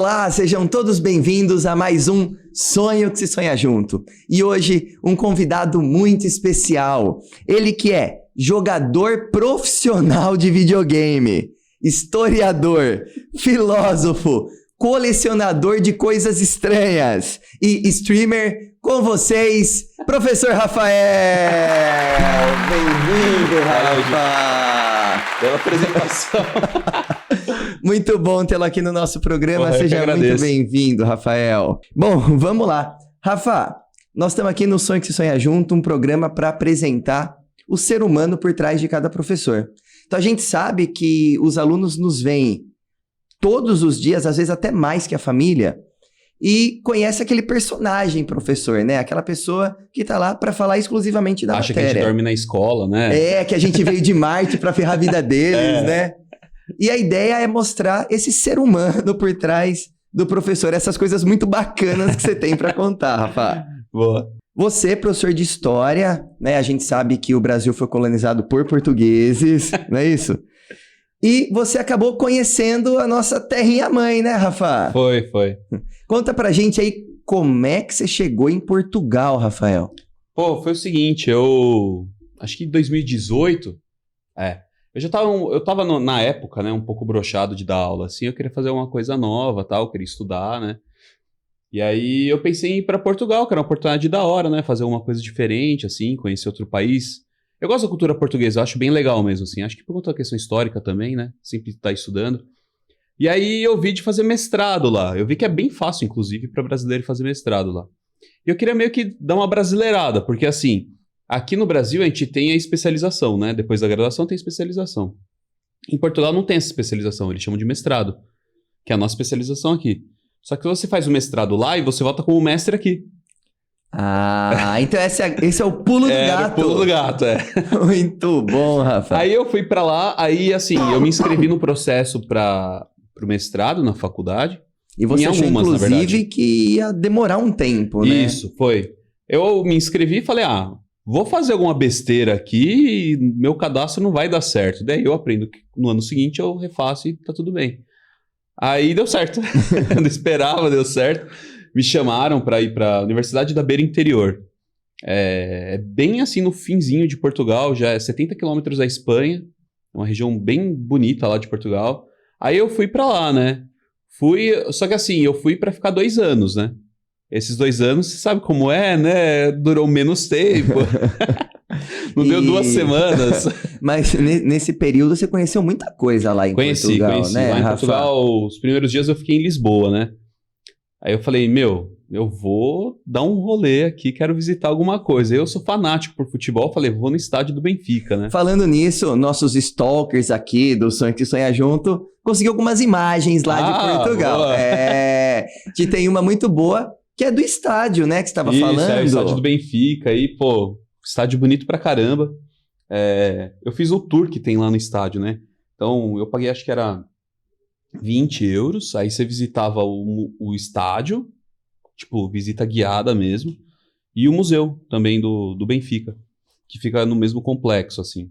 Olá, sejam todos bem-vindos a mais um Sonho que se Sonha Junto. E hoje um convidado muito especial. Ele que é jogador profissional de videogame, historiador, filósofo, colecionador de coisas estranhas e streamer. Com vocês, professor Rafael. Bem-vindo, Rafa. Pela apresentação. Muito bom tê-lo aqui no nosso programa. Porra, seja muito bem-vindo, Rafael. Bom, vamos lá. Rafa, nós estamos aqui no Sonho que se Sonha Junto, um programa para apresentar o ser humano por trás de cada professor. Então a gente sabe que os alunos nos veem todos os dias, às vezes até mais que a família, e conhece aquele personagem professor, né? Aquela pessoa que tá lá para falar exclusivamente da matéria. Acha que a gente dorme na escola, né? É, que a gente veio de Marte para ferrar a vida deles, né? E a ideia é mostrar esse ser humano por trás do professor, essas coisas muito bacanas que você tem para contar, Rafa. Boa. Você, professor de história, né? A gente sabe que o Brasil foi colonizado por portugueses, não é isso? E você acabou conhecendo a nossa terrinha-mãe, né, Rafa? Foi. Conta pra gente aí como é que você chegou em Portugal, Rafael. Pô, foi o seguinte, eu acho que em 2018, eu tava na época, né, um pouco broxado de dar aula, assim, eu queria fazer uma coisa nova, tal, eu queria estudar, né? E aí eu pensei em ir pra Portugal, que era uma oportunidade da hora, né, fazer uma coisa diferente, assim, conhecer outro país. Eu gosto da cultura portuguesa, eu acho bem legal mesmo, assim. Acho que por conta da questão histórica também, né? Sempre tá estudando. E aí eu vi de fazer mestrado lá. Eu vi que é bem fácil, inclusive, para brasileiro fazer mestrado lá. E eu queria meio que dar uma brasileirada, porque assim, aqui no Brasil a gente tem a especialização, né? Depois da graduação tem especialização. Em Portugal não tem essa especialização, eles chamam de mestrado, que é a nossa especialização aqui. Só que você faz o mestrado lá e você volta como mestre aqui. Ah, então esse é o pulo do gato. O pulo do gato, Muito bom, Rafa. Aí eu fui pra lá, aí assim, eu me inscrevi no processo pro mestrado na faculdade. E você achou, inclusive, que ia demorar um tempo, né? Isso, foi. Eu me inscrevi e falei, vou fazer alguma besteira aqui e meu cadastro não vai dar certo. Daí eu aprendo que no ano seguinte eu refaço e tá tudo bem. Aí deu certo. Eu não esperava, deu certo. Me chamaram para ir para a Universidade da Beira Interior. É bem assim no finzinho de Portugal, já é 70 quilômetros da Espanha, é uma região bem bonita lá de Portugal. Aí eu fui para lá, né? Só que assim, eu fui para ficar 2 anos, né? Esses 2 anos, você sabe como é, né? Durou menos tempo. Não deu 2 semanas. Mas nesse período você conheceu muita coisa lá em Portugal, conheci. né, Lá em Rafa? Portugal, os primeiros dias eu fiquei em Lisboa, né? Aí eu falei, eu vou dar um rolê aqui, quero visitar alguma coisa. Eu sou fanático por futebol, falei, vou no estádio do Benfica, né? Falando nisso, nossos stalkers aqui do Sonho que Sonha Junto conseguiu algumas imagens lá de Portugal. Boa. Que tem uma muito boa, que é do estádio, né, que você estava falando. Isso, o estádio do Benfica, aí, estádio bonito pra caramba. Eu fiz o tour que tem lá no estádio, né? Então, eu paguei, acho que era 20 euros, aí você visitava o estádio, tipo, visita guiada mesmo, e o museu também do Benfica, que fica no mesmo complexo, assim.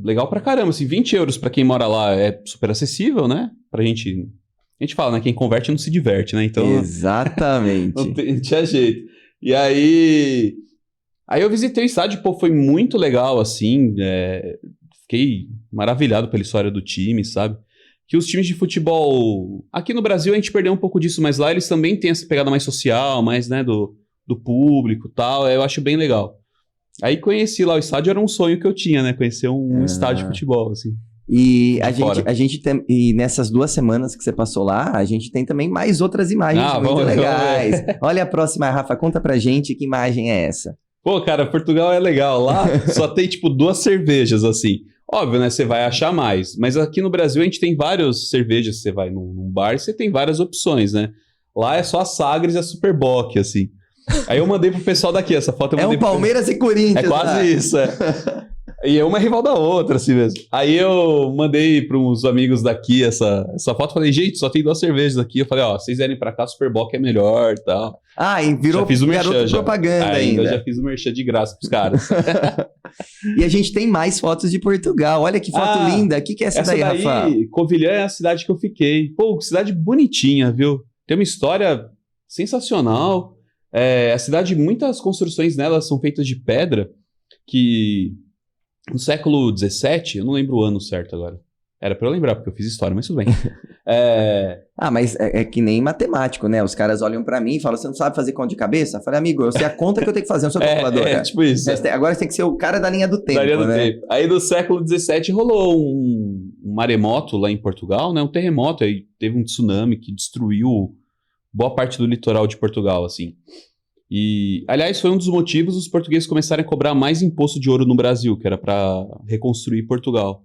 Legal pra caramba, assim, 20 euros pra quem mora lá é super acessível, né? A gente fala, né? Quem converte não se diverte, né? Então, exatamente. Não tinha jeito. E aí eu visitei o estádio, foi muito legal, assim, fiquei maravilhado pela história do time, sabe? Que os times de futebol... Aqui no Brasil a gente perdeu um pouco disso, mas lá eles também têm essa pegada mais social, mais, né, do público e tal. Eu acho bem legal. Aí conheci lá o estádio, era um sonho que eu tinha, né? Conhecer um estádio de futebol, assim. E a gente tem... E nessas 2 semanas que você passou lá, a gente tem também mais outras imagens muito legais. Olha a próxima, Rafa, conta pra gente que imagem é essa. Cara, Portugal é legal. Lá só tem, 2 cervejas, assim. Óbvio, né? Você vai achar mais. Mas aqui no Brasil a gente tem várias cervejas. Você vai num bar e você tem várias opções, né? Lá é só a Sagres e a Superboc, assim. Aí eu mandei pro pessoal daqui, essa foto eu mandei Palmeiras e Corinthians. É quase isso, E uma é rival da outra, assim mesmo. Aí eu mandei para uns amigos daqui essa foto. Falei, gente, só tem 2 cervejas aqui. Eu falei, ó, vocês vierem pra cá, Superboc é melhor e tal. Ah, e virou já fiz o garoto merchan, propaganda ainda. Já fiz o merchan de graça pros caras. E a gente tem mais fotos de Portugal. Olha que foto linda. O que é essa daí, Rafa? Covilhã é a cidade que eu fiquei. Pô, cidade bonitinha, viu? Tem uma história sensacional. A cidade, muitas construções nela são feitas de pedra que... No século XVII, eu não lembro o ano certo agora. Era pra eu lembrar, porque eu fiz história, mas tudo bem. Mas é que nem matemático, né? Os caras olham pra mim e falam, você não sabe fazer conta de cabeça? Eu falei, amigo, eu sei a conta que eu tenho que fazer, eu sou calculadora. Tipo isso. Agora você tem que ser o cara da linha do tempo, tempo. Aí no século XVII rolou um maremoto lá em Portugal, né? Um terremoto, aí teve um tsunami que destruiu boa parte do litoral de Portugal, assim. E, aliás, foi um dos motivos os portugueses começarem a cobrar mais imposto de ouro no Brasil, que era para reconstruir Portugal.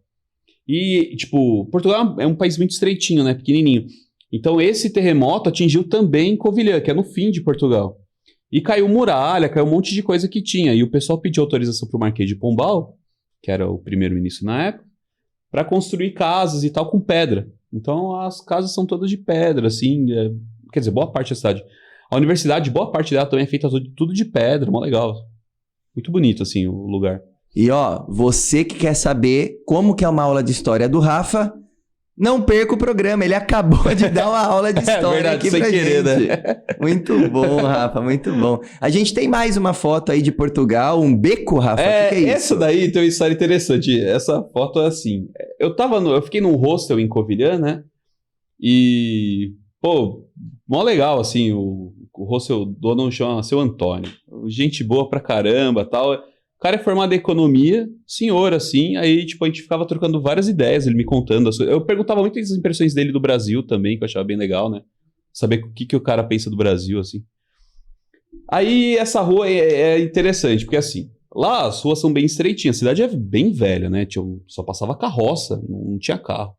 E, tipo, Portugal é um país muito estreitinho, né? Pequenininho. Então, esse terremoto atingiu também Covilhã, que é no fim de Portugal. E caiu muralha, caiu um monte de coisa que tinha. E o pessoal pediu autorização para o Marquês de Pombal, que era o primeiro-ministro na época, para construir casas e tal com pedra. Então, as casas são todas de pedra, assim. Quer dizer, boa parte da cidade. A universidade, boa parte dela também é feita tudo de pedra, mó legal. Muito bonito, assim, o lugar. E ó, você que quer saber como que é uma aula de história do Rafa, não perca o programa, ele acabou de dar uma aula de história verdade, aqui pra querer, gente. Né? Muito bom, Rafa, muito bom. A gente tem mais uma foto aí de Portugal, um beco, Rafa, que é isso? Essa daí tem uma história interessante. Essa foto é assim, eu fiquei num hostel em Covilhã, né? E, pô, mó legal, assim, o hostel dono chama Seu Antônio. Gente boa pra caramba, tal. O cara é formado em economia, senhor, assim, aí, tipo, a gente ficava trocando várias ideias, ele me contando. Eu perguntava muito as impressões dele do Brasil também, que eu achava bem legal, né? Saber o que o cara pensa do Brasil, assim. Aí, essa rua é interessante, porque, assim, lá as ruas são bem estreitinhas, a cidade é bem velha, né? Só passava carroça, não tinha carro.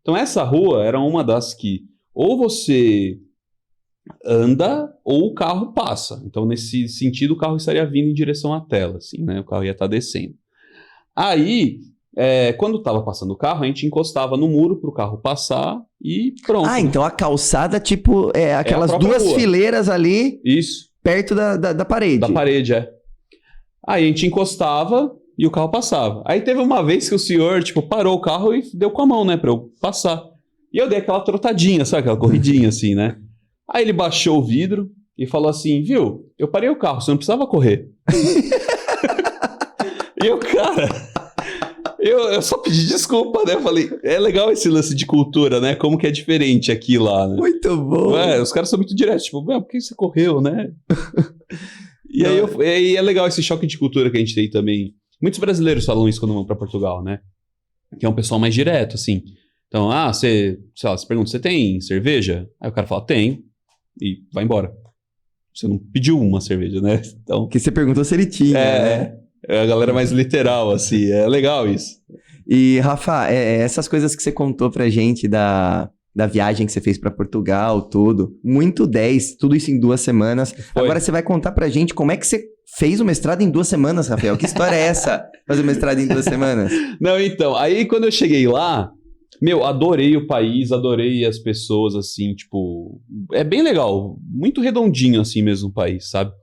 Então, essa rua era uma das que, ou você anda ou o carro passa. Então, nesse sentido, o carro estaria vindo em direção à tela, assim, né? O carro ia estar descendo. Aí, quando estava passando o carro, a gente encostava no muro para o carro passar e pronto. Ah, então a calçada, tipo, aquelas duas rua. Fileiras ali... Isso. Perto da parede. Da parede, Aí a gente encostava e o carro passava. Aí teve uma vez que o senhor, tipo, parou o carro e deu com a mão, né? Pra eu passar. E eu dei aquela trotadinha, sabe? Aquela corridinha, assim, né? Aí ele baixou o vidro e falou assim, viu, eu parei o carro, você não precisava correr. E eu, cara, eu só pedi desculpa, né? Eu falei, é legal esse lance de cultura, né? Como que é diferente aqui e lá, né? Muito bom. Os caras são muito diretos, tipo, por que você correu, né? E aí é legal esse choque de cultura que a gente tem também. Muitos brasileiros falam isso quando vão pra Portugal, né? Que é um pessoal mais direto, assim. Então, você pergunta, você tem cerveja? Aí o cara fala, tenho. E vai embora. Você não pediu uma cerveja, né? Então, porque você perguntou se ele tinha, né? É a galera mais literal, assim. É legal isso. E, Rafa, essas coisas que você contou pra gente da viagem que você fez pra Portugal, tudo. Muito 10, tudo isso em 2 semanas. Foi. Agora você vai contar pra gente como é que você fez o mestrado em 2 semanas, Rafael. Que história é essa? Fazer o mestrado em 2 semanas? Não, então. Aí, quando eu cheguei lá... adorei o país, adorei as pessoas, assim, tipo... É bem legal, muito redondinho, assim, mesmo o país, sabe?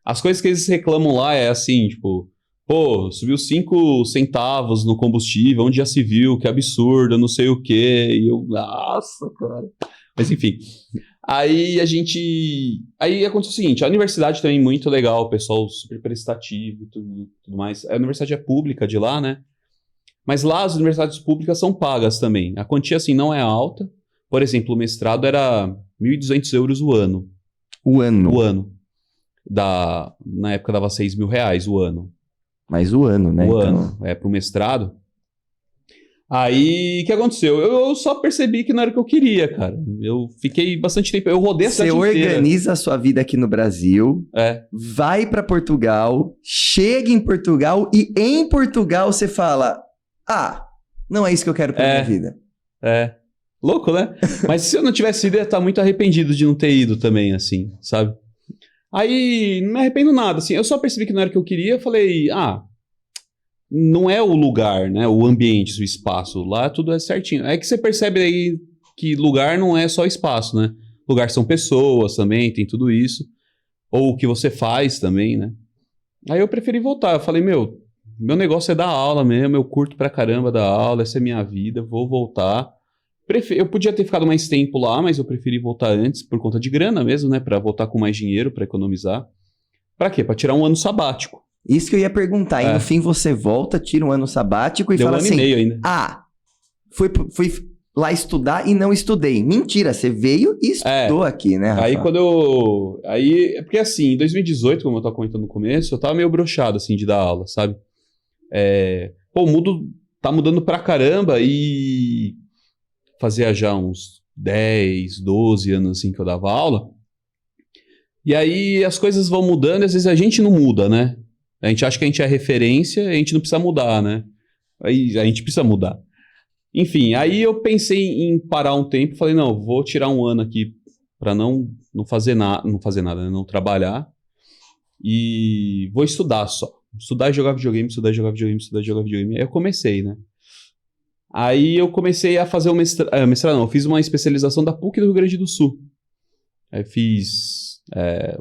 As coisas que eles reclamam lá é assim, tipo... Pô, subiu 5 centavos no combustível, onde já se viu, que absurdo, não sei o quê. E eu... Nossa, cara... Mas, enfim... Aí Aí aconteceu o seguinte, a universidade também muito legal, o pessoal super prestativo e tudo mais. A universidade é pública de lá, né? Mas lá as universidades públicas são pagas também. A quantia, assim, não é alta. Por exemplo, o mestrado era 1.200 euros o ano. O ano? O ano. Na época dava 6 mil reais o ano. Mas o ano, né? O ano. Pro mestrado. Aí, o que aconteceu? Eu só percebi que não era o que eu queria, cara. Eu fiquei bastante tempo... Eu rodei a cidade inteira. Você organiza a sua vida aqui no Brasil. Vai pra Portugal. Chega em Portugal. E em Portugal você fala... não é isso que eu quero pra minha vida. Louco, né? Mas se eu não tivesse ido, eu ia estar muito arrependido de não ter ido também, assim, sabe? Aí, não me arrependo nada, assim. Eu só percebi que não era o que eu queria, eu falei, não é o lugar, né? O ambiente, o espaço. Lá tudo é certinho. É que você percebe aí que lugar não é só espaço, né? Lugar são pessoas também, tem tudo isso. Ou o que você faz também, né? Aí eu preferi voltar. Eu falei, meu negócio é dar aula mesmo, eu curto pra caramba dar aula, essa é minha vida, vou voltar. Eu podia ter ficado mais tempo lá, mas eu preferi voltar antes, por conta de grana mesmo, né? Pra voltar com mais dinheiro, pra economizar. Pra quê? Pra tirar um ano sabático. Isso que eu ia perguntar. E no fim você volta, tira um ano sabático e Deu fala um ano assim... e meio ainda. Fui lá estudar e não estudei. Mentira, você veio e estudou aqui, né, Rafa? Aí quando eu... Aí, é porque assim, em 2018, como eu tava comentando no começo, eu tava meio broxado, assim, de dar aula, sabe? O mundo tá mudando pra caramba e... Fazia já uns 10, 12 anos, assim, que eu dava aula. E aí as coisas vão mudando e às vezes a gente não muda, né? A gente acha que a gente é referência e a gente não precisa mudar, né? Aí a gente precisa mudar. Enfim, aí eu pensei em parar um tempo. Falei, não, vou tirar um ano aqui pra não fazer nada, né? Não trabalhar. E vou estudar só. Estudar e jogar videogame, estudar e jogar videogame, estudar e jogar videogame. Aí eu comecei, né? Aí eu comecei a fazer mestrado, não. Eu fiz uma especialização da PUC do Rio Grande do Sul. Aí fiz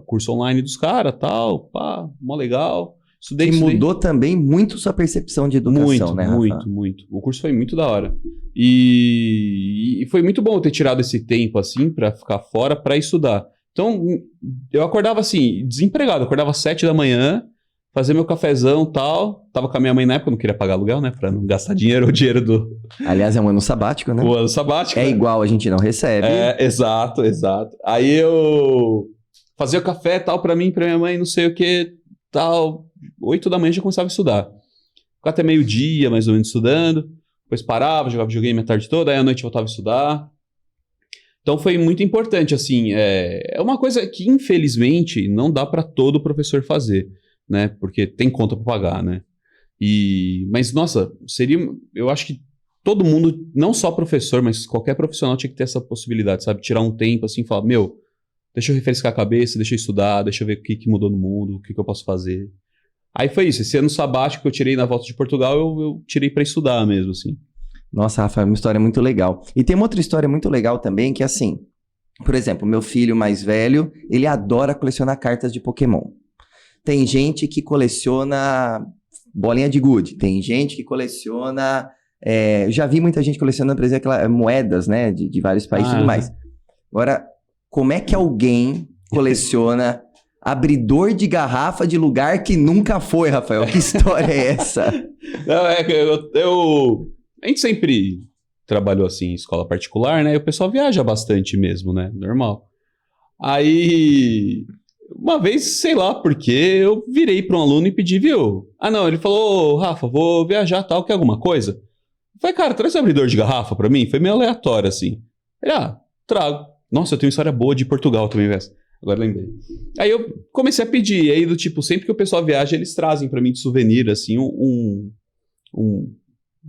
curso online dos caras, tal, pá, mó legal. Estudei. Mudou também muito sua percepção de educação, né, Rafa? Muito. O curso foi muito da hora. E foi muito bom eu ter tirado esse tempo, assim, pra ficar fora, pra estudar. Então, eu acordava, assim, desempregado. Eu acordava às 7 da manhã, fazia meu cafezão e tal. Tava com a minha mãe na época, não queria pagar aluguel, né? Pra não gastar dinheiro, o dinheiro do... Aliás, é um ano sabático, né? O ano sabático. É igual, a gente não recebe. Exato. Aí eu fazia o café tal pra mim, pra minha mãe, não sei o que, tal. 8 da manhã já começava a estudar. Ficava até meio-dia, mais ou menos, estudando. Depois parava, jogava videogame a tarde toda, aí à noite voltava a estudar. Então foi muito importante, assim. É uma coisa que, infelizmente, não dá pra todo professor fazer, né? Porque tem conta pra pagar, né? Mas, nossa, eu acho que todo mundo, não só professor, mas qualquer profissional tinha que ter essa possibilidade, sabe? Tirar um tempo, assim, e falar, deixa eu refrescar a cabeça, deixa eu estudar, deixa eu ver o que mudou no mundo, o que eu posso fazer. Aí foi isso, esse ano sabático que eu tirei na volta de Portugal, eu tirei pra estudar mesmo, assim. Nossa, Rafa, é uma história muito legal. E tem uma outra história muito legal também, que é assim, por exemplo, meu filho mais velho, ele adora colecionar cartas de Pokémon. Tem gente que coleciona bolinha de gude, tem gente que coleciona... já vi muita gente colecionando, por exemplo, moedas, né, de vários países e tudo mais. Agora, como é que alguém coleciona abridor de garrafa de lugar que nunca foi, Rafael? Que história é essa? Não, a gente sempre trabalhou assim em escola particular, né? E o pessoal viaja bastante mesmo, né? Normal. Aí, uma vez, sei lá porque, eu virei para um aluno e pedi, viu? Não, ele falou, Rafa, vou viajar tal, quer alguma coisa? Eu falei, cara, traz um abridor de garrafa pra mim. Foi meio aleatório, assim. Ele, trago. Nossa, eu tenho história boa de Portugal também, velho. Agora lembrei. Aí eu comecei a pedir. E aí, do tipo, sempre que o pessoal viaja, eles trazem pra mim de souvenir, assim, um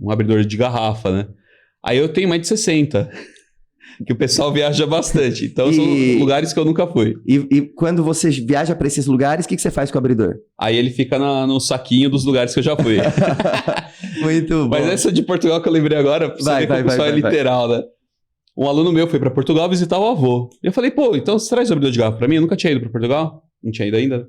abridor de garrafa, né? Aí eu tenho mais de 60. Que o pessoal viaja bastante. Então, são lugares que eu nunca fui. E quando você viaja pra esses lugares, o que você faz com o abridor? Aí ele fica no saquinho dos lugares que eu já fui. Muito bom. Mas essa de Portugal que eu lembrei agora, pra você ver como o pessoal é literal, né? Um aluno meu foi pra Portugal visitar o avô. E eu falei, então você traz o abridor de garrafa pra mim? Eu nunca tinha ido pra Portugal. Não tinha ido ainda.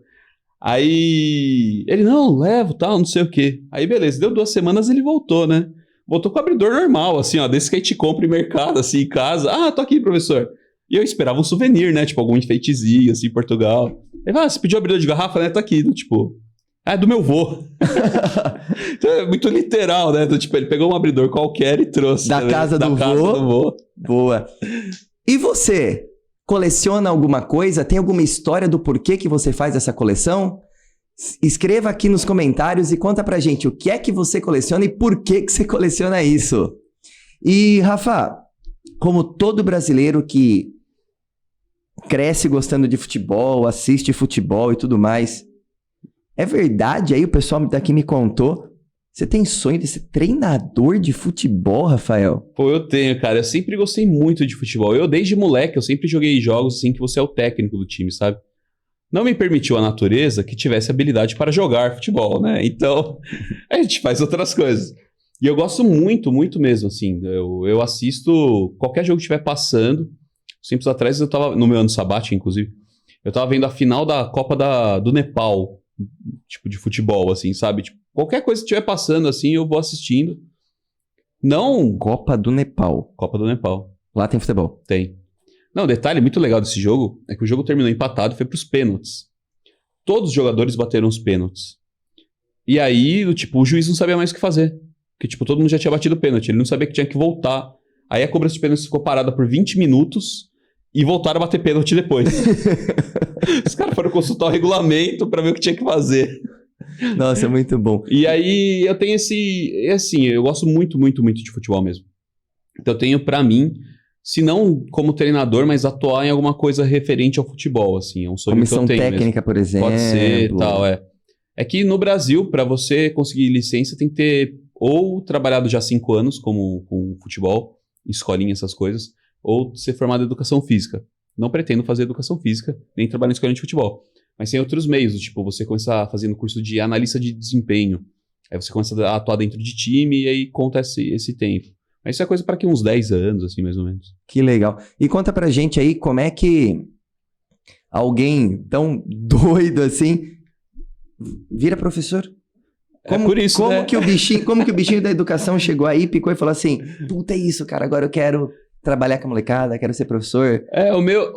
Aí ele, não, levo, tal, não sei o quê. Aí beleza, deu 2 semanas ele voltou, né? Voltou com o abridor normal, assim, ó, desse que a gente compra em mercado, assim, em casa. Tô aqui, professor. E eu esperava um souvenir, né? Tipo, algum enfeitezinho, assim, em Portugal. Ele, você pediu abridor de garrafa, né? Tá aqui, tipo... É do meu vô. Então é muito literal, né? Então, tipo, ele pegou um abridor qualquer e trouxe. Da casa do vô. Boa. E você? Coleciona alguma coisa? Tem alguma história do porquê que você faz essa coleção? Escreva aqui nos comentários e conta pra gente o que é que você coleciona e por que você coleciona isso. E, Rafa, como todo brasileiro que cresce gostando de futebol, assiste futebol e tudo mais, é verdade aí, o pessoal daqui me contou, você tem sonho de ser treinador de futebol, Rafael? Pô, eu tenho, cara. Eu sempre gostei muito de futebol. Desde moleque, eu sempre joguei jogos assim que você é o técnico do time, sabe? não me permitiu a natureza que tivesse habilidade para jogar futebol, né? Então, a gente faz outras coisas. E eu gosto muito, muito mesmo, assim. Eu assisto qualquer jogo que estiver passando. Tempos atrás, eu tava, no meu ano sabático, inclusive, eu tava vendo a final da Copa do Nepal, tipo, de futebol, assim, sabe? Tipo, qualquer coisa que estiver passando, assim, eu vou assistindo. Não... Copa do Nepal. Copa do Nepal. Lá tem futebol. Tem. Não, o detalhe muito legal desse jogo é que o jogo terminou empatado e foi pros pênaltis. Todos os jogadores bateram os pênaltis. E aí, o juiz não sabia mais o que fazer. Porque, todo mundo já tinha batido o pênalti. Ele não sabia que tinha que voltar. Aí a cobrança de pênaltis ficou parada por 20 minutos e voltaram a bater pênalti depois. Os caras foram consultar o regulamento pra ver o que tinha que fazer. Nossa, é muito bom. E aí eu tenho eu gosto muito, muito, muito de futebol mesmo. Então eu tenho pra mim, se não como treinador, mas atuar em alguma coisa referente ao futebol, assim. É um sonho Comissão que eu tenho técnica, mesmo. por exemplo. Pode ser, tal, é. É que no Brasil, pra você conseguir licença, tem que ter ou trabalhado já 5 anos com futebol, escolinha, essas coisas, ou ser formado em educação física. Não pretendo fazer educação física, nem trabalhar em escolinha de futebol. Mas tem outros meios, você começar fazendo curso de analista de desempenho. Aí você começa a atuar dentro de time e aí conta esse tempo. Mas isso é coisa para que uns 10 anos, assim, mais ou menos. Que legal. E conta pra gente aí como é que alguém tão doido assim vira professor? Por isso, como né? que o bichinho da educação chegou aí, picou e falou assim, puta, é isso, cara, agora eu quero trabalhar com a molecada, quero ser professor.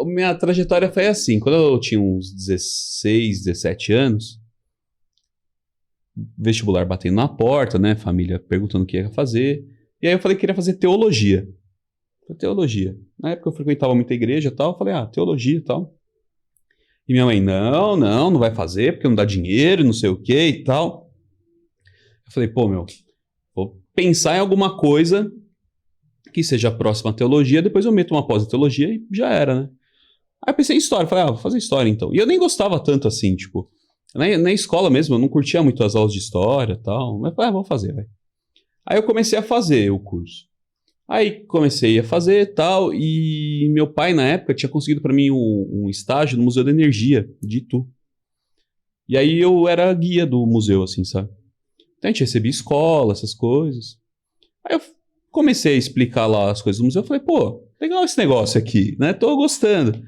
Minha trajetória foi assim. Quando eu tinha uns 16, 17 anos, vestibular batendo na porta, né? Família perguntando o que ia fazer. E aí eu falei que queria fazer teologia. Teologia. Na época eu frequentava muita igreja e tal. Eu falei, teologia e tal. E minha mãe, não vai fazer, porque não dá dinheiro, não sei o que e tal. Eu falei, vou pensar em alguma coisa que seja próxima à teologia, depois eu meto uma pós em teologia e já era, né? Aí eu pensei em história, falei, vou fazer história então. E eu nem gostava tanto assim, na escola mesmo, eu não curtia muito as aulas de história e tal, mas falei, vou fazer, velho. Aí eu comecei a fazer o curso. Aí comecei a fazer e tal, e meu pai, na época, tinha conseguido pra mim um estágio no Museu da Energia, de Itu. E aí eu era guia do museu, assim, sabe? Então a gente recebia escola, essas coisas. Aí eu comecei a explicar lá as coisas do museu, eu falei, legal esse negócio aqui, né? Tô gostando.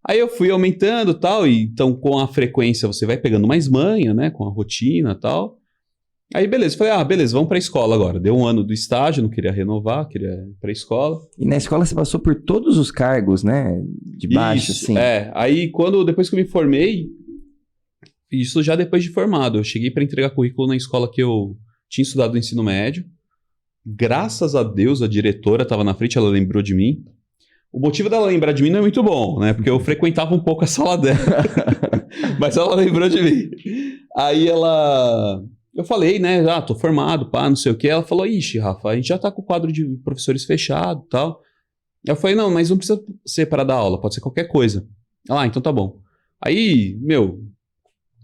Aí eu fui aumentando e tal, e então com a frequência você vai pegando mais manha, né? Com a rotina e tal. Aí beleza, falei, beleza, vamos pra escola agora. Deu um ano do estágio, não queria renovar, queria ir pra escola. E na escola você passou por todos os cargos, né? De baixo, Isso, assim. Aí depois que eu me formei, isso já depois de formado, eu cheguei pra entregar currículo na escola que eu tinha estudado no ensino médio. Graças a Deus, a diretora estava na frente, ela lembrou de mim. O motivo dela lembrar de mim não é muito bom, né? Porque eu frequentava um pouco a sala dela. Mas ela lembrou de mim. Aí eu falei, né? Tô formado, não sei o quê. Ela falou, ixi, Rafa, a gente já tá com o quadro de professores fechado e tal. Eu falei, não, mas não precisa ser para dar aula, pode ser qualquer coisa. Ela, então tá bom. Aí,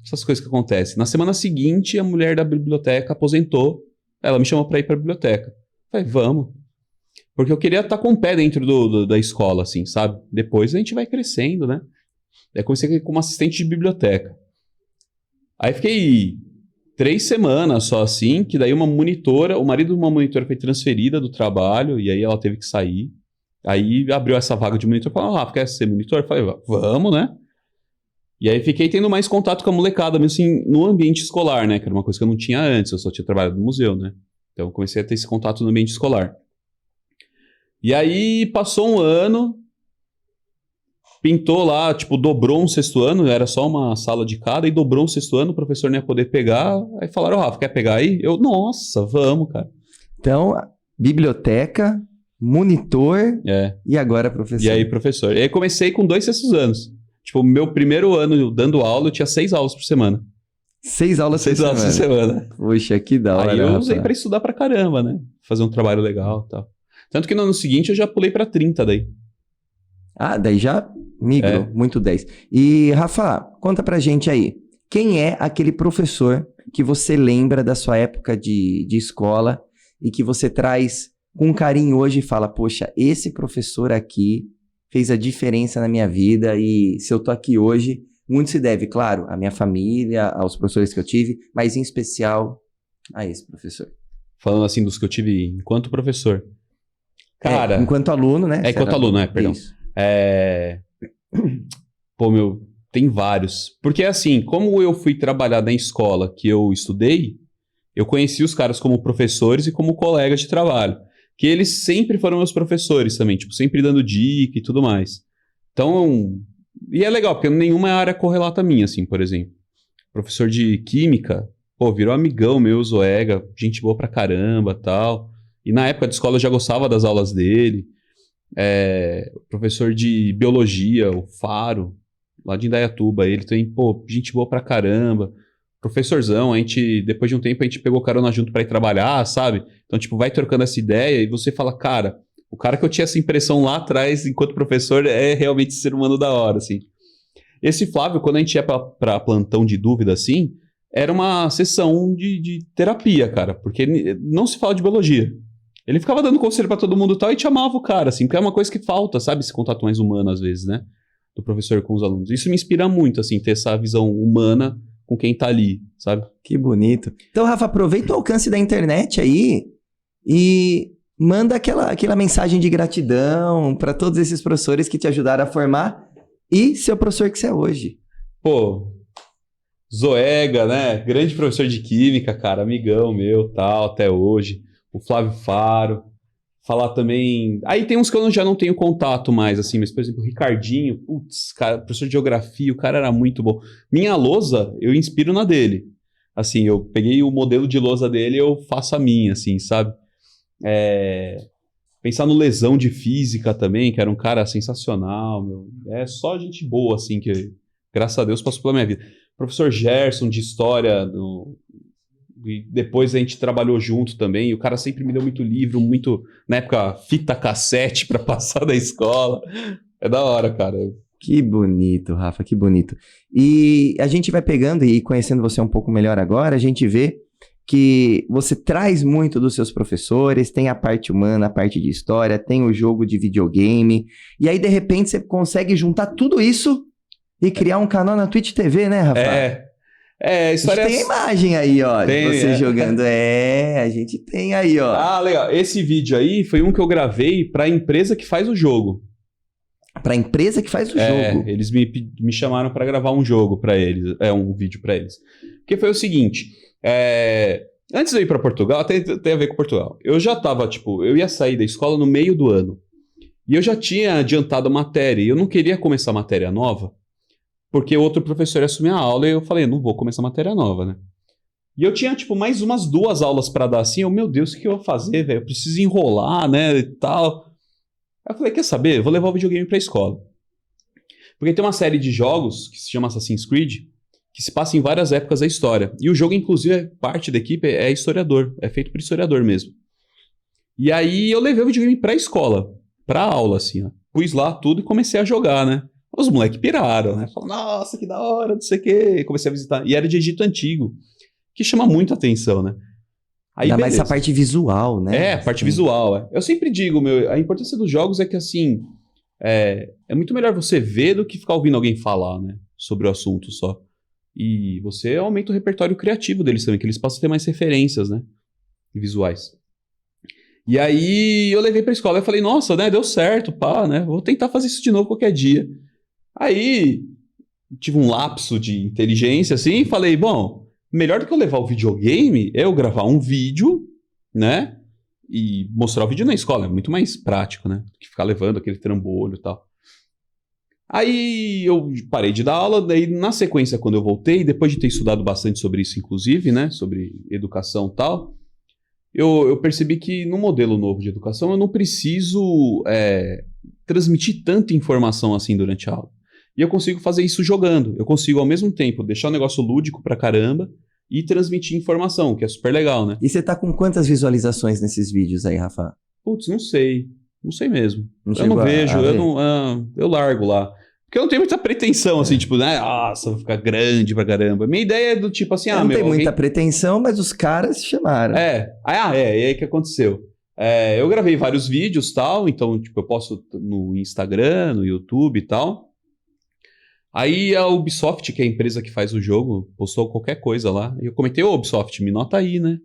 essas coisas que acontecem. Na semana seguinte, a mulher da biblioteca aposentou. Ela me chamou pra ir pra biblioteca. Eu falei, vamos. Porque eu queria estar com o pé dentro da escola, assim, sabe? Depois a gente vai crescendo, né? Aí comecei como assistente de biblioteca. Aí fiquei 3 semanas só assim, que daí o marido de uma monitora foi transferida do trabalho, e aí ela teve que sair. Aí abriu essa vaga de monitor, falou, Rafa, quer ser monitor? Eu falei, vamos, né? E aí fiquei tendo mais contato com a molecada, mesmo assim, no ambiente escolar, né? Que era uma coisa que eu não tinha antes, eu só tinha trabalhado no museu, né? Então eu comecei a ter esse contato no ambiente escolar. E aí passou um ano, pintou lá, dobrou um 6º ano, era só uma sala de cada, e dobrou um 6º ano, o professor não ia poder pegar. Aí falaram, Rafa, quer pegar aí? Eu, nossa, vamos, cara. Então, biblioteca, monitor e agora professor. E aí, professor. E aí comecei com 2 6º anos. Meu primeiro ano dando aula, eu tinha 6 aulas por semana. 6 aulas por semana? 6 aulas por semana. Poxa, que da hora. Aí eu usei pra estudar pra caramba, né? Fazer um trabalho legal e tal. Tanto que no ano seguinte eu já pulei pra 30 daí. Daí já migrou, muito 10. E, Rafa, conta pra gente aí. Quem é aquele professor que você lembra da sua época de escola e que você traz com carinho hoje e fala, poxa, esse professor aqui fez a diferença na minha vida e se eu tô aqui hoje muito se deve, claro, à minha família, aos professores que eu tive, mas em especial a esse professor. Falando assim dos que eu tive enquanto professor. Cara... enquanto aluno, né? enquanto aluno, perdão. Isso. Pô, tem vários. Porque assim, como eu fui trabalhar na escola que eu estudei, eu conheci os caras como professores e como colegas de trabalho. Que eles sempre foram meus professores também, tipo, sempre dando dica e tudo mais. Então, e é legal, porque nenhuma área correlata a minha, assim, por exemplo. Professor de química, pô, virou amigão meu, Zoega, gente boa pra caramba, tal. E na época de escola eu já gostava das aulas dele. Professor de biologia, o Faro, lá de Indaiatuba, ele tem, pô, gente boa pra caramba. Professorzão, depois de um tempo a gente pegou carona junto pra ir trabalhar, sabe? Então, tipo, vai trocando essa ideia e você fala, cara, o cara que eu tinha essa impressão lá atrás, enquanto professor, é realmente ser humano da hora, assim. Esse Flávio, quando a gente ia pra plantão de dúvida, assim, era uma sessão de terapia, cara, porque não se fala de biologia. Ele ficava dando conselho pra todo mundo e tal, e te amava o cara, assim, porque é uma coisa que falta, sabe? Esse contato mais humano, às vezes, né? Do professor com os alunos. Isso me inspira muito, assim, ter essa visão humana com quem tá ali, sabe? Que bonito. Então, Rafa, aproveita o alcance da internet aí e manda aquela mensagem de gratidão para todos esses professores que te ajudaram a formar e ser o professor que você é hoje. Pô, Zoega, né? Grande professor de química, cara, amigão meu, tal, até hoje. O Flávio Faro. Falar também... Aí tem uns que eu já não tenho contato mais, assim, mas, por exemplo, o Ricardinho, putz, cara, professor de geografia, o cara era muito bom. Minha lousa, eu inspiro na dele. Assim, eu peguei o modelo de lousa dele e eu faço a minha, assim, sabe? Pensar no Lesão de Física também, que era um cara sensacional, meu. É só gente boa, assim, que, graças a Deus, passou pela minha vida. Professor Gerson, de História, e depois a gente trabalhou junto também, e o cara sempre me deu muito livro, muito, na época, fita cassete pra passar da escola. É da hora, cara. Que bonito, Rafa, que bonito. E a gente vai pegando e conhecendo você um pouco melhor agora, a gente vê que você traz muito dos seus professores, tem a parte humana, a parte de história, tem o jogo de videogame, e aí, de repente, você consegue juntar tudo isso e criar um canal na Twitch TV, né, Rafa? A história a gente tem a imagem aí, ó, tem, de você jogando. A gente tem aí, ó. Ah, legal. Esse vídeo aí foi um que eu gravei pra empresa que faz o jogo. Pra empresa que faz o jogo? Eles me chamaram pra gravar um jogo pra eles, um vídeo pra eles. Porque foi o seguinte, antes de eu ir pra Portugal, tem a ver com Portugal. Eu já tava, tipo, eu ia sair da escola no meio do ano. E eu já tinha adiantado a matéria, e eu não queria começar matéria nova, porque outro professor ia assumir a aula e eu falei, não vou começar matéria nova, né? E eu tinha, tipo, mais umas 2 aulas pra dar assim. Meu Deus, o que eu vou fazer, velho? Eu preciso enrolar, né, e tal. Aí eu falei, quer saber? Eu vou levar o videogame pra escola. Porque tem uma série de jogos que se chama Assassin's Creed, que se passa em várias épocas da história. E o jogo, inclusive, parte da equipe é historiador. É feito por historiador mesmo. E aí eu levei o videogame pra escola, pra aula, assim, ó. Pus lá tudo e comecei a jogar, né? Os moleques piraram, né? Falaram, nossa, que da hora, não sei o quê. Comecei a visitar. E era de Egito Antigo, que chama muito atenção, né? Aí, ainda mais essa parte visual, né? A parte visual. Eu sempre digo, a importância dos jogos é que, assim, é muito melhor você ver do que ficar ouvindo alguém falar, né? Sobre o assunto só. E você aumenta o repertório criativo deles também, que eles passam a ter mais referências, né? Visuais. E aí eu levei pra escola e falei, nossa, né? Deu certo, pá, né? Vou tentar fazer isso de novo qualquer dia. Aí tive um lapso de inteligência, assim, e falei, bom, melhor do que eu levar o videogame é eu gravar um vídeo, né? E mostrar o vídeo na escola. É muito mais prático, né? Do que ficar levando aquele trambolho e tal. Aí eu parei de dar aula, daí na sequência, quando eu voltei, depois de ter estudado bastante sobre isso, inclusive, né? Sobre educação e tal, eu percebi que no modelo novo de educação eu não preciso transmitir tanta informação assim durante a aula. E eu consigo fazer isso jogando. Eu consigo, ao mesmo tempo, deixar o negócio lúdico pra caramba e transmitir informação, que é super legal, né? E você tá com quantas visualizações nesses vídeos aí, Rafa? Putz, não sei. Não sei mesmo. Eu não vejo, eu largo lá. Porque eu não tenho muita pretensão, assim, tipo, né? Nossa, vou ficar grande pra caramba. Minha ideia é do tipo assim, não tem muita pretensão, mas os caras chamaram. E aí que aconteceu. Eu gravei vários vídeos e tal, então, tipo, eu posto no Instagram, no YouTube e tal. Aí a Ubisoft, que é a empresa que faz o jogo, postou qualquer coisa lá. E eu comentei, ô Ubisoft, me nota aí, né?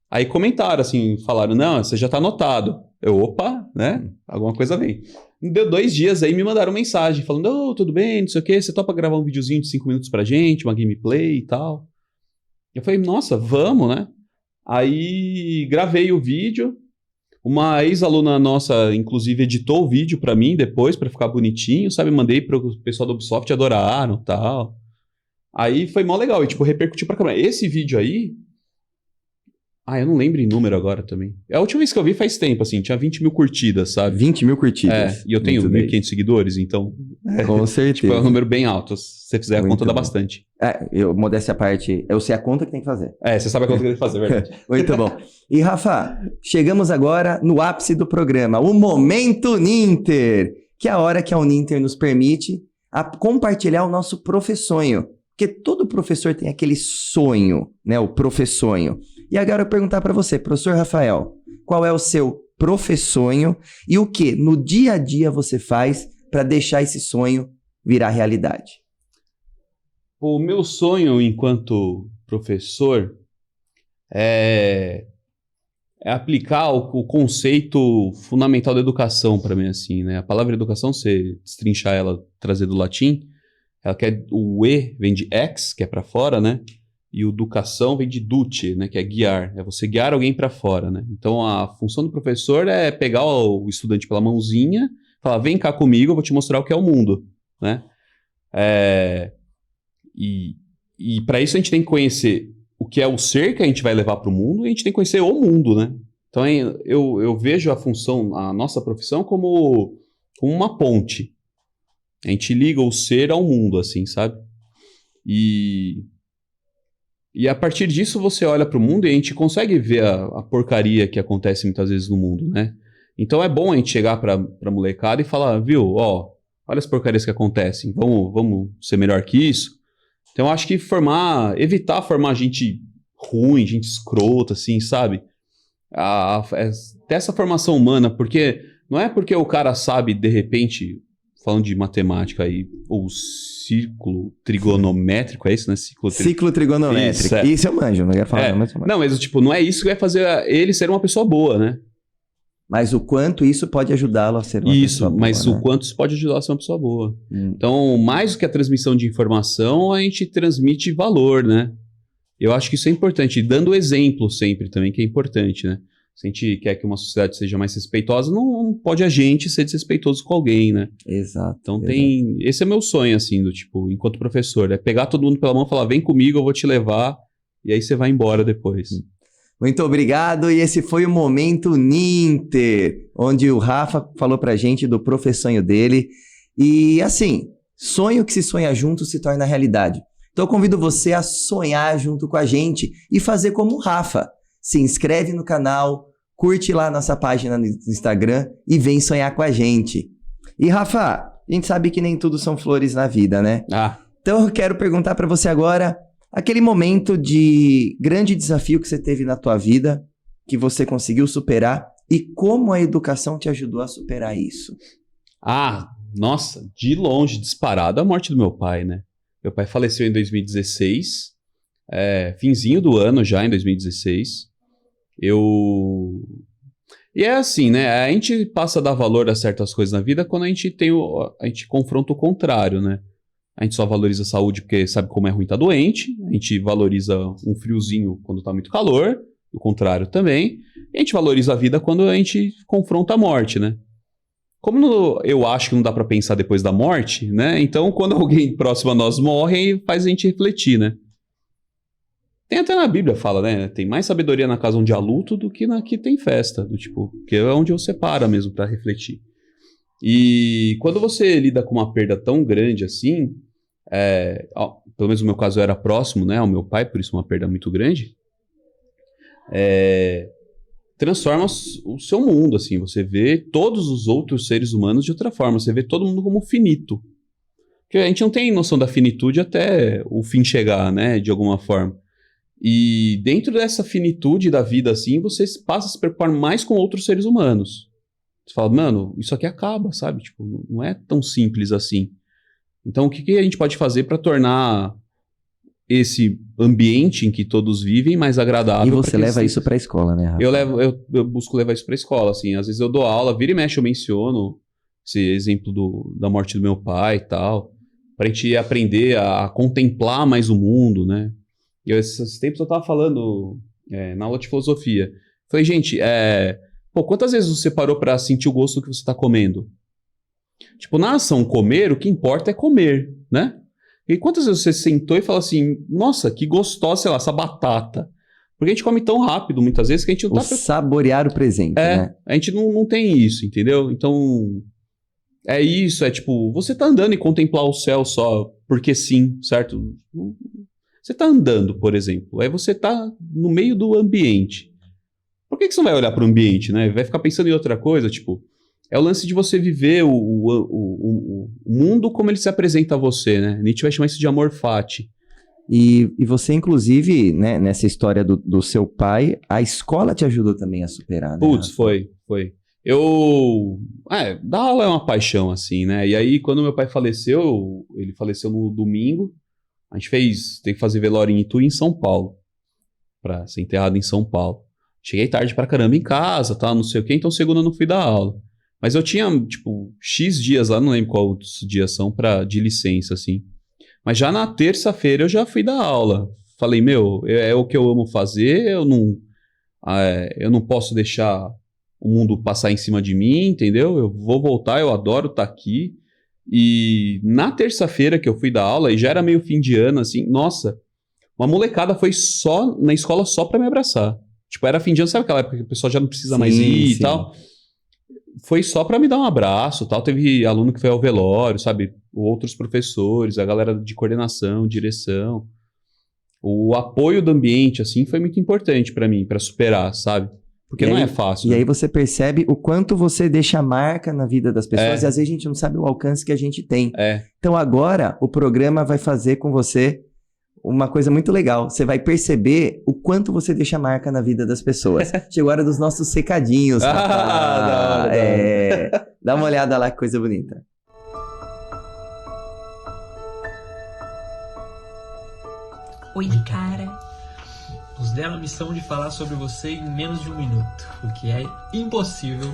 Aí comentaram assim, falaram, não, você já tá anotado. Eu, opa, né? Alguma coisa vem. Deu 2 dias aí, me mandaram mensagem, falando, ô, tudo bem, não sei o quê, você topa gravar um videozinho de 5 minutos pra gente, uma gameplay e tal. Eu falei, nossa, vamos, né? Aí gravei o vídeo. Uma ex-aluna nossa, inclusive, editou o vídeo pra mim depois, pra ficar bonitinho, sabe? Mandei pro pessoal do Ubisoft, adoraram e tal. Aí foi mó legal, e tipo, repercutiu pra câmera. Esse vídeo aí... eu não lembro em número agora também. A última vez que eu vi faz tempo, assim, tinha 20 mil curtidas, sabe? 20 mil curtidas. E eu tenho Muito 1.500 seguidores, então... Com certeza. Tipo, é um número bem alto. Se você fizer a Muito conta, dá bom. bastante. Modéstia à parte, eu sei a conta que tem que fazer. Você sabe a conta que tem que fazer, é verdade. Muito bom. E, Rafa, chegamos agora no ápice do programa, o Momento Ninter, que é a hora que a Uninter nos permite compartilhar o nosso professonho. Porque todo professor tem aquele sonho, né? O professonho. E agora eu vou perguntar para você, professor Rafael, qual é o seu professonho e o que no dia a dia você faz para deixar esse sonho virar realidade? O meu sonho enquanto professor é aplicar o conceito fundamental da educação para mim, assim, né? A palavra educação, você destrinchar ela, trazer do latim, ela quer, o E vem de ex, que é para fora, né? E o educação vem de duce, né? Que é guiar, é você guiar alguém para fora, né? Então a função do professor é pegar o estudante pela mãozinha, falar, vem cá comigo, eu vou te mostrar o que é o mundo, né? E para isso a gente tem que conhecer o que é o ser que a gente vai levar para o mundo e a gente tem que conhecer o mundo, né? Então eu vejo a função, a nossa profissão como uma ponte. A gente liga o ser ao mundo, assim, sabe? E a partir disso você olha para o mundo e a gente consegue ver a porcaria que acontece muitas vezes no mundo, né? Então é bom a gente chegar para molecada e falar, viu, olha as porcarias que acontecem, vamos ser melhor que isso. Então eu acho que evitar formar gente ruim, gente escrota, assim, sabe? Ter essa formação humana, porque não é porque o cara sabe, de repente, falando de matemática aí, o círculo trigonométrico, é isso, né? Ciclo trigonométrico. Isso eu manjo, não ia falar. Mas tipo, não é isso que vai fazer ele ser uma pessoa boa, né? Mas o quanto isso pode ajudá-lo a ser uma pessoa boa. Isso, mas o quanto isso pode ajudar a ser uma pessoa boa. Então, mais do que a transmissão de informação, a gente transmite valor, né? Eu acho que isso é importante. E dando exemplo sempre também, que é importante, né? Se a gente quer que uma sociedade seja mais respeitosa, não pode a gente ser desrespeitoso com alguém, né? Exato. Então esse é meu sonho, assim, do tipo, enquanto professor, é pegar todo mundo pela mão e falar, vem comigo, eu vou te levar, e aí você vai embora depois. Muito obrigado, e esse foi o Momento Ninter, onde o Rafa falou pra gente do professonho dele. E assim, sonho que se sonha junto se torna realidade. Então eu convido você a sonhar junto com a gente e fazer como o Rafa. Se inscreve no canal, curte lá nossa página no Instagram e vem sonhar com a gente. E Rafa, a gente sabe que nem tudo são flores na vida, né? Então eu quero perguntar pra você agora, aquele momento de grande desafio que você teve na tua vida, que você conseguiu superar, e como a educação te ajudou a superar isso? Nossa, de longe, disparado, a morte do meu pai, né? Meu pai faleceu em 2016, finzinho do ano já, em 2016. E é assim, né? A gente passa a dar valor a certas coisas na vida quando a gente confronta o contrário, né? A gente só valoriza a saúde porque sabe como é ruim estar doente. A gente valoriza um friozinho quando tá muito calor. O contrário também. E a gente valoriza a vida quando a gente confronta a morte, né? Como eu acho que não dá pra pensar depois da morte, né? Então, quando alguém próximo a nós morre, faz a gente refletir, né? Tem até na Bíblia, fala, né? Tem mais sabedoria na casa onde há luto do que na que tem festa. Do tipo, que é onde você para mesmo pra refletir. E quando você lida com uma perda tão grande assim... pelo menos no meu caso eu era próximo, né, ao meu pai, por isso uma perda muito grande, transforma o seu mundo, assim, você vê todos os outros seres humanos de outra forma, você vê todo mundo como finito, porque a gente não tem noção da finitude até o fim chegar, né, de alguma forma, e dentro dessa finitude da vida, assim, você passa a se preocupar mais com outros seres humanos, você fala, mano, isso aqui acaba, sabe, tipo, não é tão simples assim. Então, o que a gente pode fazer para tornar esse ambiente em que todos vivem mais agradável? E você leva isso para a escola, né, Rafa? Eu busco levar isso para a escola, assim. Às vezes eu dou aula, vira e mexe eu menciono esse exemplo da morte do meu pai e tal, para a gente aprender a contemplar mais o mundo, né? E esses tempos eu tava falando na aula de filosofia. Falei, gente, quantas vezes você parou para sentir o gosto do que você tá comendo? Tipo, na ação comer, o que importa é comer, né? E quantas vezes você sentou e falou assim, nossa, que gostosa, sei lá, essa batata. Porque a gente come tão rápido, muitas vezes, que a gente não tá... saborear o presente, né? A gente não tem isso, entendeu? Então, é isso, tipo, você tá andando e contemplar o céu só porque sim, certo? Você tá andando, por exemplo, aí você tá no meio do ambiente. Por que você não vai olhar para o ambiente, né? Vai ficar pensando em outra coisa, tipo... É o lance de você viver o mundo como ele se apresenta a você, né? Nietzsche vai chamar isso de amor fati. E você, inclusive, né, nessa história do seu pai, a escola te ajudou também a superar, né? Putz, foi. Dar aula é uma paixão, assim, né? E aí, quando meu pai faleceu, ele faleceu no domingo, a gente teve que fazer velório em Itu e em São Paulo, pra ser enterrado em São Paulo. Cheguei tarde pra caramba em casa, tá, não sei o quê, então segunda eu não fui dar aula. Mas eu tinha, tipo, X dias lá, não lembro quais dias são, de licença, assim. Mas já na terça-feira eu já fui dar aula. Falei, é o que eu amo fazer, eu não posso deixar o mundo passar em cima de mim, entendeu? Eu vou voltar, eu adoro estar aqui. E na terça-feira que eu fui dar aula, e já era meio fim de ano, assim, nossa, uma molecada foi na escola só pra me abraçar. Tipo, era fim de ano, sabe aquela época que o pessoal já não precisa mais ir e tal? Foi só pra me dar um abraço, tal. Teve aluno que foi ao velório, sabe? Outros professores, a galera de coordenação, direção. O apoio do ambiente, assim, foi muito importante pra mim, pra superar, sabe? Porque não é fácil. E aí você percebe o quanto você deixa marca na vida das pessoas e às vezes a gente não sabe o alcance que a gente tem. Então agora o programa vai fazer com você uma coisa muito legal. Você vai perceber o quanto você deixa marca na vida das pessoas. Chegou a hora dos nossos secadinhos. Da hora. Dá uma olhada lá, que coisa bonita. Oi, cara. Nos deram a missão de falar sobre você em menos de um minuto, o que é impossível,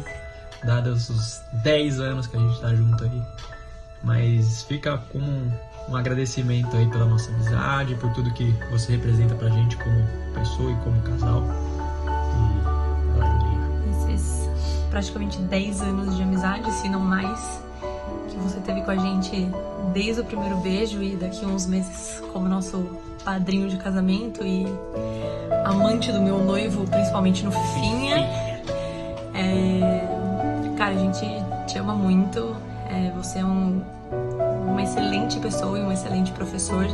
dados os 10 anos que a gente tá junto aí. Mas fica como um agradecimento aí pela nossa amizade, por tudo que você representa pra gente como pessoa e como casal. E ela Julinha. Esses praticamente 10 anos de amizade, se não mais, que você teve com a gente desde o primeiro beijo e daqui a uns meses como nosso padrinho de casamento e amante do meu noivo, principalmente no Fifinha. Cara, a gente te ama muito. Você é uma excelente pessoa e um excelente professor.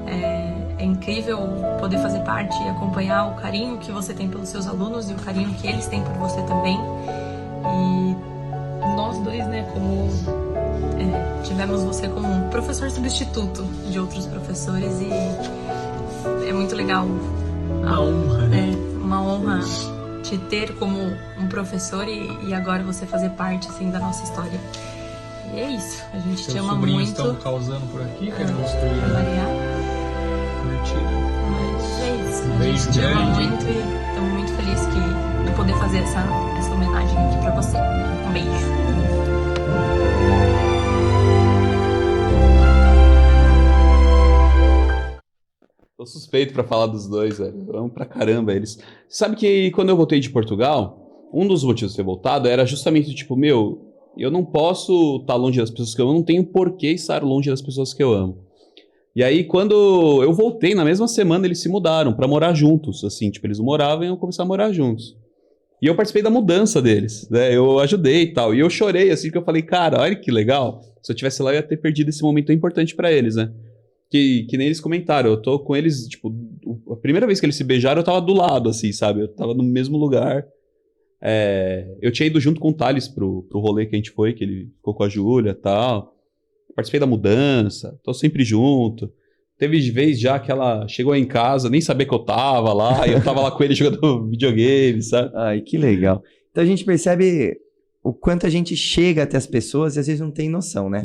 É incrível poder fazer parte e acompanhar o carinho que você tem pelos seus alunos e o carinho que eles têm por você também. E nós dois, né, tivemos você como um professor substituto de outros professores e é muito legal. Uma honra, né? Uma honra te ter como um professor e agora você fazer parte, assim, da nossa história. E é isso, a gente te ama muito. Estão causando por aqui, querendo destruir pra variar. Mas é isso, a gente te ama muito e estamos muito felizes de poder fazer essa homenagem aqui pra você. Um beijo. Tô suspeito pra falar dos dois, velho. Eu amo pra caramba eles. Você sabe que quando eu voltei de Portugal, um dos motivos de ter voltado era justamente, tipo, eu não posso estar longe das pessoas que eu amo, não tenho por que estar longe das pessoas que eu amo. E aí, quando eu voltei, na mesma semana, eles se mudaram pra morar juntos, assim, tipo, eles moravam e eu comecei a morar juntos. E eu participei da mudança deles, né? Eu ajudei e tal. E eu chorei, assim, porque eu falei, cara, olha que legal. Se eu tivesse lá, eu ia ter perdido esse momento tão importante pra eles, né? Que nem eles comentaram, eu tô com eles, tipo, a primeira vez que eles se beijaram, eu tava do lado, assim, sabe? Eu tava no mesmo lugar. Eu tinha ido junto com o Thales pro rolê que a gente foi, que ele ficou com a Júlia e tal. Participei da mudança, tô sempre junto. Teve vez já que ela chegou em casa, nem sabia que eu tava lá, e eu tava lá com ele jogando videogame, sabe? Ai, que legal. Então a gente percebe o quanto a gente chega até as pessoas e às vezes não tem noção, né?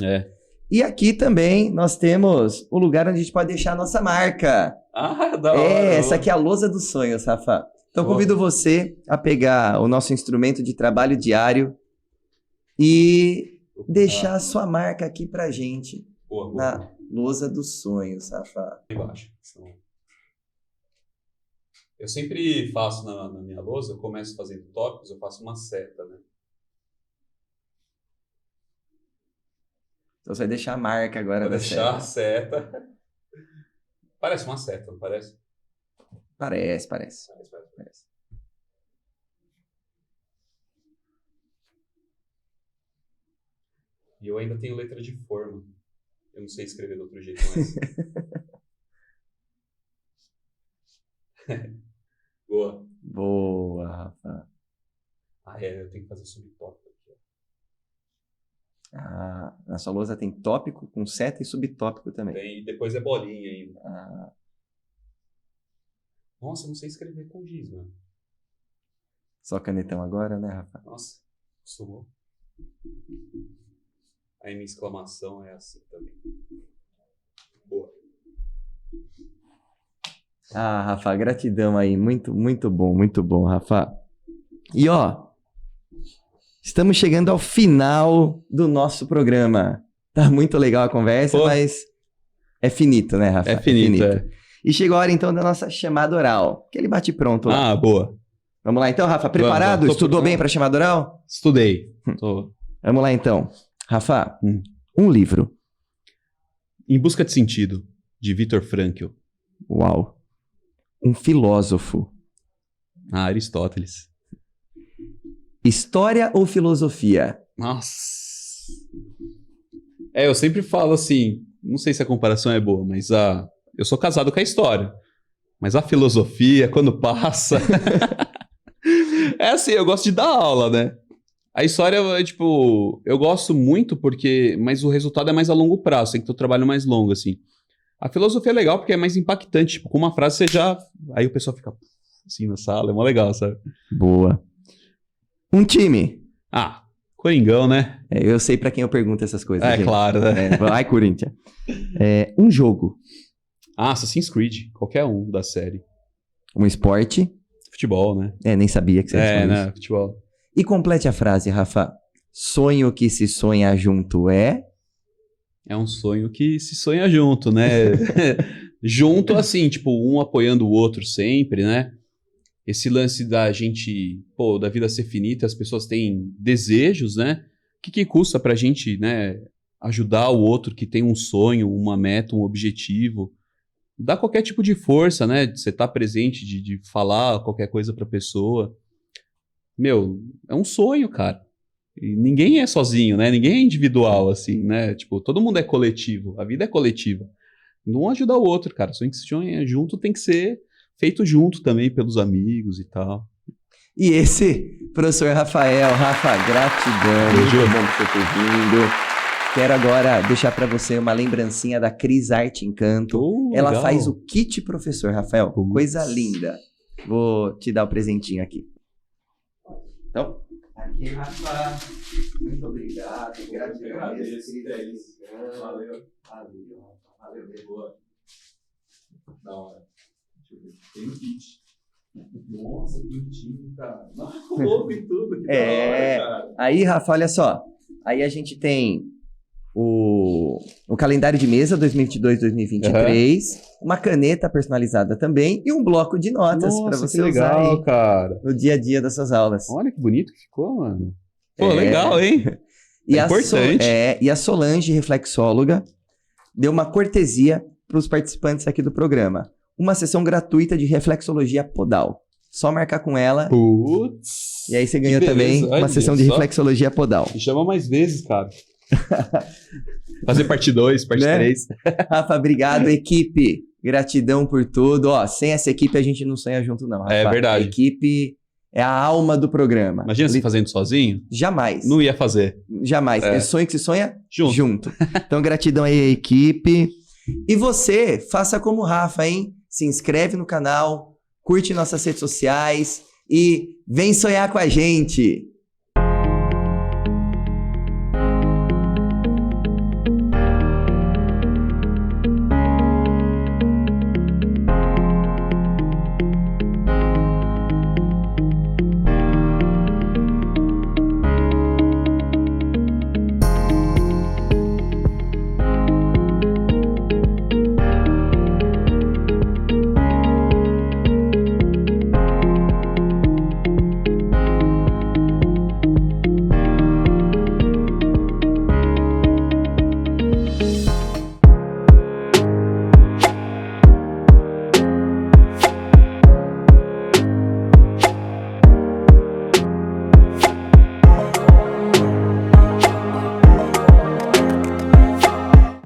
E aqui também nós temos o lugar onde a gente pode deixar a nossa marca. Ah, da hora. Essa aqui é a lousa dos sonhos, Rafa. Então Boa. convido você a pegar o nosso instrumento de trabalho diário e deixar a sua marca aqui pra gente Boa, boa. na lousa dos sonhos, Rafa. Embaixo. Eu sempre faço na minha lousa, eu começo fazendo tópicos, eu faço uma seta, né? Então você vai deixar a marca agora Vou da deixar a seta. seta. Parece uma seta, não parece? Parece. Parece. E eu ainda tenho letra de forma. Eu não sei escrever de outro jeito, mas... Boa. Boa, Rafa. Ah, é, eu tenho que fazer subtópico aqui, ó. Ah, na sua lousa tem tópico com seta e subtópico também. E depois é bolinha ainda. Ah, Nossa, eu não sei escrever com giz, mano. só canetão agora, né, Rafa? Nossa, sumou. Aí minha exclamação é assim também. Boa. Ah, Rafa, gratidão aí. Muito bom, Rafa. E ó, estamos chegando ao final do nosso programa. Tá muito legal a conversa, Pô. mas é finito, né, Rafa? É finito, é. E chegou a hora então da nossa chamada oral. Aquele bate-pronto lá. Ah, boa. Vamos lá então, Rafa? Preparado? Tô Estudou preparado. bem pra chamada oral? Estudei. Tô... Vamos lá então. Rafa, Hum. um livro. Em Busca de Sentido, de Viktor Frankl. Uau. Um filósofo. Ah, Aristóteles. História ou filosofia? Nossa. Eu sempre falo assim, não sei se a comparação é boa, mas eu sou casado com a história. Mas a filosofia, quando passa... É assim, eu gosto de dar aula, né? A história, tipo, eu gosto muito porque... Mas o resultado é mais a longo prazo, tem que ter um trabalho mais longo, assim. A filosofia é legal porque é mais impactante. Tipo, com uma frase você já... Aí o pessoal fica assim na sala, é mó legal, sabe? Boa. Um time. Ah, Coringão, né? Eu sei pra quem eu pergunto essas coisas. É gente. claro, né? Vai, Corinthians. Um jogo. Ah, Assassin's Creed, qualquer um da série. Um esporte. Futebol, né? Nem sabia que você ia falar isso. Né? Futebol. E complete a frase, Rafa. Sonho que se sonha junto é... É um sonho que se sonha junto, né? Junto, assim, tipo, um apoiando o outro sempre, né? Esse lance da gente, pô, da vida ser finita, as pessoas têm desejos, né? O que custa pra gente, né? Ajudar o outro que tem um sonho, uma meta, um objetivo. Dá qualquer tipo de força, né? De você estar presente, de falar qualquer coisa pra pessoa. Meu, é um sonho, cara. E ninguém é sozinho, né? Ninguém é individual, assim, né? Tipo, todo mundo é coletivo. A vida é coletiva. Um ajuda o outro, cara. Sonho que se sonha junto tem que ser feito junto também pelos amigos e tal. E esse, professor Rafael. Rafa, gratidão. Beijo. Muito bom por você ter vindo. Quero agora deixar pra você uma lembrancinha da Cris Arte Encanto. Ela Legal. faz o kit professor, Rafael. Putz. Coisa linda. Vou te dar o presentinho aqui. Então, aqui, Rafa. Muito obrigado. Gratidão. Valeu. Valeu. Boa. Da hora. Deixa eu ver. Tem um kit. Nossa, que bonitinho, cara. Nossa, louco e tudo. Que da hora, cara. Aí, Rafa, olha só. Aí a gente tem o calendário de mesa 2022-2023, uma caneta personalizada também e um bloco de notas para Nossa, você que legal, usar aí cara. no dia a dia das suas aulas. Olha que bonito que ficou, mano. Pô, É. legal, hein? E É importante. E a Solange, reflexóloga, deu uma cortesia para os participantes aqui do programa. Uma sessão gratuita de reflexologia podal. Só marcar com ela. Putz. E aí você ganhou Que beleza, também olha uma sessão de só. reflexologia podal. Me chama mais vezes, cara. Fazer parte 2, parte Né? 3. Rafa, obrigado, equipe. Gratidão por tudo. Ó, sem essa equipe a gente não sonha junto, não, Rafa. É verdade. A equipe é a alma do programa. Imagina você fazendo sozinho? Jamais. Não ia fazer. Jamais. É. É sonho que se sonha Junto. Então, gratidão aí à equipe. E você, faça como o Rafa, hein? Se inscreve no canal, curte nossas redes sociais e vem sonhar com a gente.